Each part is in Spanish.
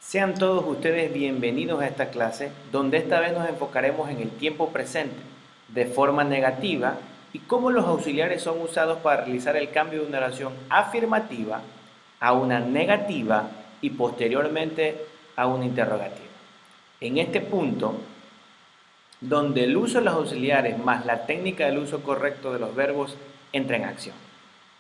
Sean todos ustedes bienvenidos a esta clase, donde esta vez nos enfocaremos en el tiempo presente, de forma negativa, y cómo los auxiliares son usados para realizar el cambio de una oración afirmativa a una negativa y posteriormente a una interrogativa. En este punto, donde el uso de los auxiliares más la técnica del uso correcto de los verbos entra en acción.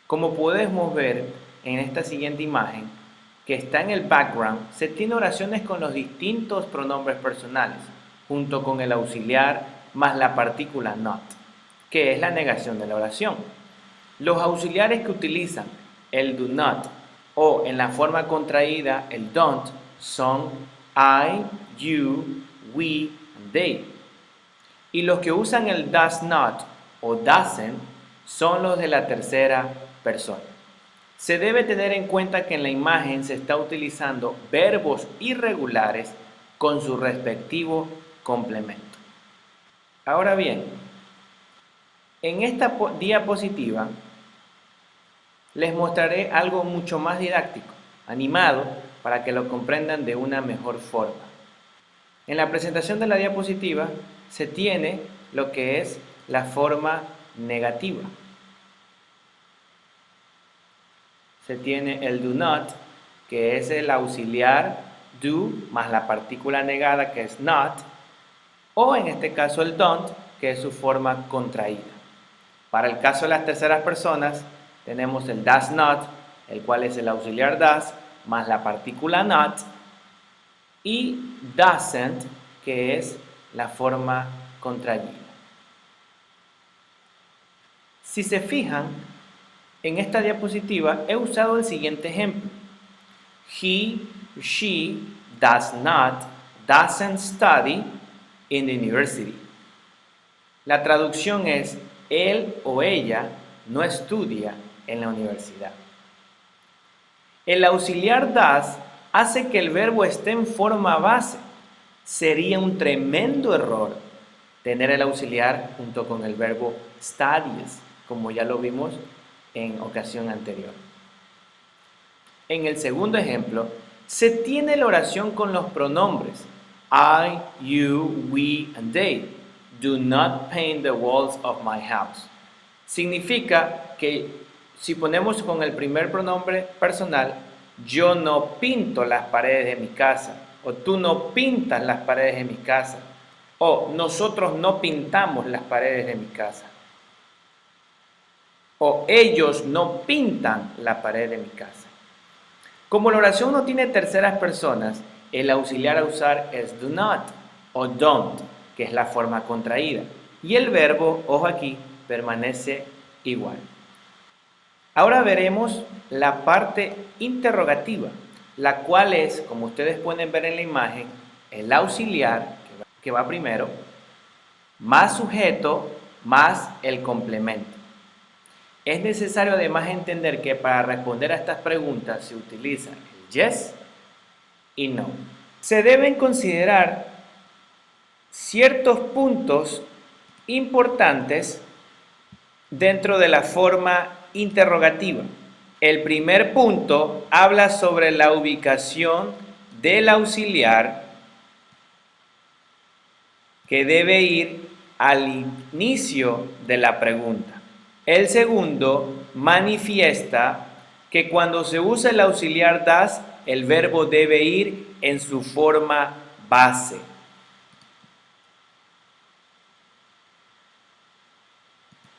Como podemos ver en esta siguiente imagen, que está en el background, se tiene oraciones con los distintos pronombres personales, junto con el auxiliar más la partícula not, que es la negación de la oración. Los auxiliares que utilizan el do not o en la forma contraída el don't son I, you, we, and they. Y los que usan el does not o doesn't son los de la tercera persona. Se debe tener en cuenta que en la imagen se está utilizando verbos irregulares con su respectivo complemento. Ahora bien, en esta diapositiva les mostraré algo mucho más didáctico, animado, para que lo comprendan de una mejor forma. En la presentación de la diapositiva se tiene lo que es la forma negativa. Se tiene el do not, que es el auxiliar do más la partícula negada, que es not, o en este caso el don't, que es su forma contraída. Para el caso de las terceras personas, tenemos el does not, el cual es el auxiliar does, más la partícula not, y doesn't, que es la forma contraída. Si se fijan, en esta diapositiva he usado el siguiente ejemplo. He, she, does not, doesn't study in the university. La traducción es, él o ella no estudia en la universidad. El auxiliar does hace que el verbo esté en forma base. Sería un tremendo error tener el auxiliar junto con el verbo studies, como ya lo vimos en ocasión anterior. En el segundo ejemplo, se tiene la oración con los pronombres I, you, we, and they. Do not paint the walls of my house. Significa que si ponemos con el primer pronombre personal, yo no pinto las paredes de mi casa, o tú no pintas las paredes de mi casa, o nosotros no pintamos las paredes de mi casa, o ellos no pintan la pared de mi casa. Como la oración no tiene terceras personas, el auxiliar a usar es do not o don't, que es la forma contraída, y el verbo, ojo aquí, permanece igual. Ahora veremos la parte interrogativa, la cual es, como ustedes pueden ver en la imagen, el auxiliar, que va primero, más sujeto, más el complemento. Es necesario además entender que para responder a estas preguntas se utiliza el yes y no. Se deben considerar ciertos puntos importantes dentro de la forma interrogativa. El primer punto habla sobre la ubicación del auxiliar que debe ir al inicio de la pregunta. El segundo manifiesta que cuando se usa el auxiliar does, el verbo debe ir en su forma base.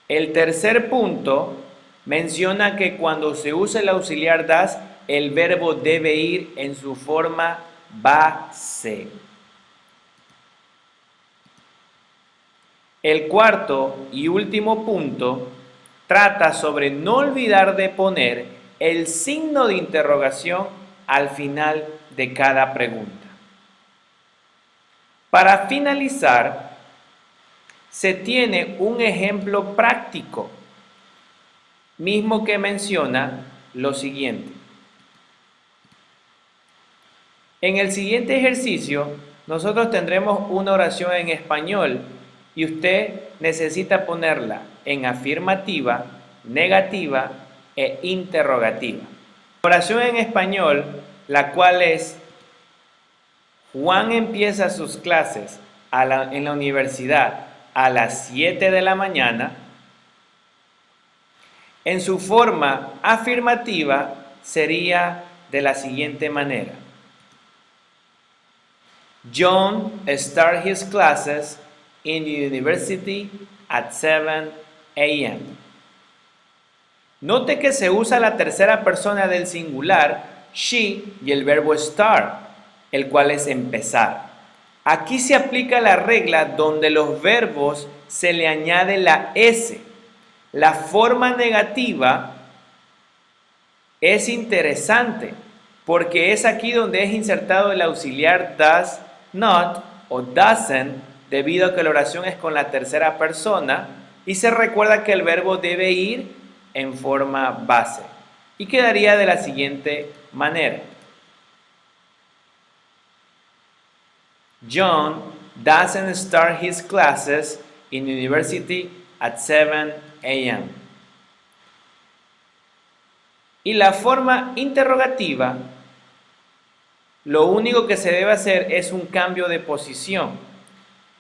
El tercer punto menciona que cuando se usa el auxiliar does, el verbo debe ir en su forma base. El cuarto y último punto trata sobre no olvidar de poner el signo de interrogación al final de cada pregunta. Para finalizar, se tiene un ejemplo práctico, mismo que menciona lo siguiente. En el siguiente ejercicio, nosotros tendremos una oración en español y usted necesita ponerla en afirmativa, negativa e interrogativa. La oración en español, la cual es Juan empieza sus clases en la universidad a las 7 de la mañana. En su forma afirmativa sería de la siguiente manera. John starts his classes in the university at 7 a.m. Note que se usa la tercera persona del singular, she, y el verbo start, el cual es empezar. Aquí se aplica la regla donde los verbos se le añade la S. La forma negativa es interesante porque es aquí donde es insertado el auxiliar does not o doesn't, debido a que la oración es con la tercera persona y se recuerda que el verbo debe ir en forma base. Y quedaría de la siguiente manera. John doesn't start his classes in university at 7 a.m. Y la forma interrogativa, lo único que se debe hacer es un cambio de posición.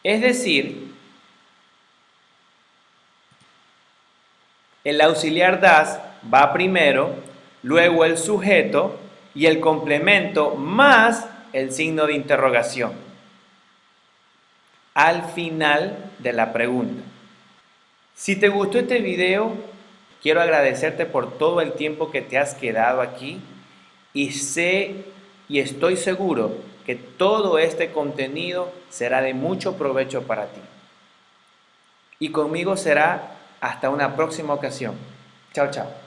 Es decir, el auxiliar does va primero, luego el sujeto y el complemento más el signo de interrogación al final de la pregunta. Si te gustó este video, quiero agradecerte por todo el tiempo que te has quedado aquí y sé y estoy seguro que todo este contenido será de mucho provecho para ti. Y conmigo será hasta una próxima ocasión. Chao, chao.